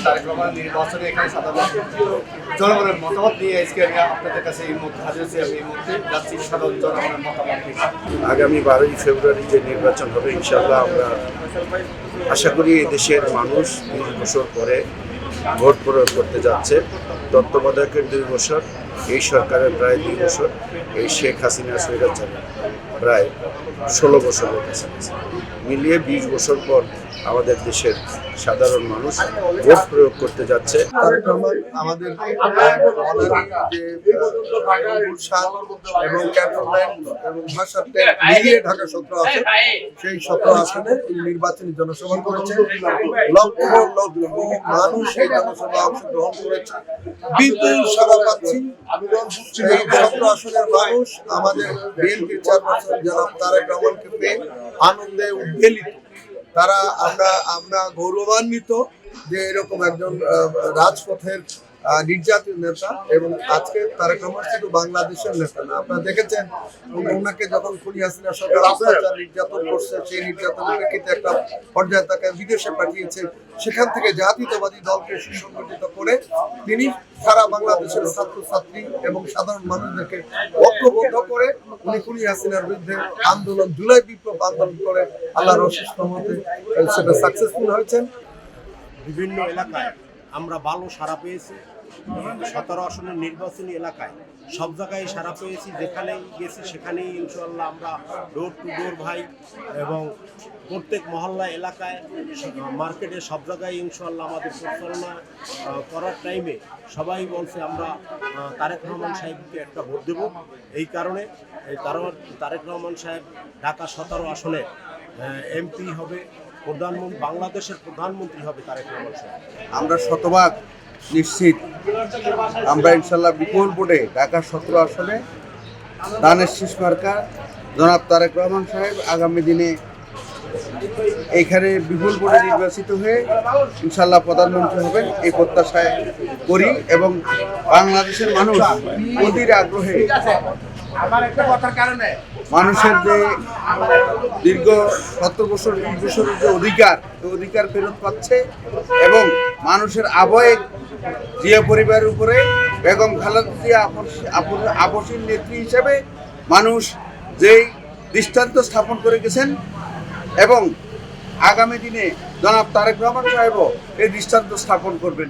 তারেক রহমানের নির্বাচনে এখানে সাধারণ জনগণের মতামত নিয়ে আজকে আমি আপনাদের কাছে এই মুহূর্তে হাজির হয়েছি। আমি এই মুহূর্তে যাচ্ছি সাধারণ জনগণের মতামত নিয়ে। আগামী 12ই ফেব্রুয়ারি যে নির্বাচন হবে, ইনশাআল্লাহ আমরা আশা করি এই দেশের মানুষ 20 বছর পরে ভোট প্রয়োগ করতে যাচ্ছে। তত্ত্বাবধায়কের 2 বছর, এই সরকারের প্রায় 2 বছর, এই শেখ হাসিনা স্বৈরাচারের প্রায় 16 বছরের কাছাকাছি মিলিয়ে 20 বছর পর আমাদের দেশের সাধারণ মানুষ ভোট প্রয়োগ করতে যাচ্ছে। তারেক রহমান আমাদের গুলশান এবং ক্যান্টনমেন্ট এবং ভাষাতে মিলিয়ে ঢাকা 17 আসন, সেই 17 আসনে নির্বাচনী জনসভা করেছে। লক্ষ লক্ষ মানুষ এই জনসভা অংশগ্রহণ করেছে। বিপুল সভা পাচ্ছি এই 17 আসনের মানুষ আমাদের বিএনপির চেয়ারপারসন জনাব তারেক রহমানকে পেয়ে আনন্দে উদ্বেলিত। তারা আমরা গৌরবান্বিত যে এরকম একজন রাজপথের নির্যাতিত নেতা, এবং আজকে তারেক রহমান শুধু বাংলাদেশের নেতা না, আপনারা দেখেছেন ওনাকে যখন খুনি হাসিনা সরকার অত্যাচার নির্যাতন করছে, সেই নির্যাতনের প্রেক্ষিতে একটা পর্যায়ে তাকে বিদেশে পাঠিয়েছে। সেখান থেকে জাতীয়তাবাদী দলকে সুসংগঠিত করে তিনি সারা বাংলাদেশের ছাত্রছাত্রী এবং সাধারণ মানুষদেরকে ঐক্যবদ্ধ করে উনি খুনি হাসিনার বিরুদ্ধে আন্দোলন, জুলাই বিপ্লব আন্দোলন করে আল্লাহর অশেষ রহমতে সেটা সাকসেসফুল হয়েছেন। বিভিন্ন এলাকায় আমরা ভালো সাড়া পেয়েছি। 17 আসনের নির্বাচনী এলাকায় সব জায়গায় সাড়া পেয়েছি। যেখানেই গেছি সেখানেই ইনশাআল্লাহ আমরা ডোর টু ডোর ভাই, এবং প্রত্যেক মহল্লা এলাকায় মার্কেটে সব জায়গায় ইনশাআল্লাহ আমাদের পরিচালনা করার টাইমে সবাই বলছে আমরা তারেক রহমান সাহেবকে একটা ভোট দেব। এই কারণে তারেক রহমান সাহেব ঢাকা 17 আসনে এমপি হবে, প্রধানমন্ত্রী, বাংলাদেশের প্রধানমন্ত্রী হবে তারেক রহমান সাহেব। আমরা শতভাগ নিশ্চিত আমরা ইনশাল্লাহ বিপুল ভোটে ঢাকা 17 আসনে ধানের শীষ মার্কা জনাব তারেক রহমান সাহেব আগামী দিনে এইখানে বিপুল ভোটে নির্বাচিত হয়ে ইনশাল্লাহ প্রধানমন্ত্রী হবেন এই প্রত্যাশায় করি। এবং বাংলাদেশের মানুষ অধীর আগ্রহে মানুষের যে দীর্ঘ 17 বছর 20 বছরের যে অধিকার ফেরত পাচ্ছে, এবং মানুষের আবেগ জিয়া পরিবারের উপরে বেগম খালেদা জিয়া আপসীন নেত্রী হিসেবে মানুষ যেই দৃষ্টান্ত স্থাপন করে গেছেন, এবং আগামী দিনে জনাব তারেক রহমান সাহেবও এই দৃষ্টান্ত স্থাপন করবেন।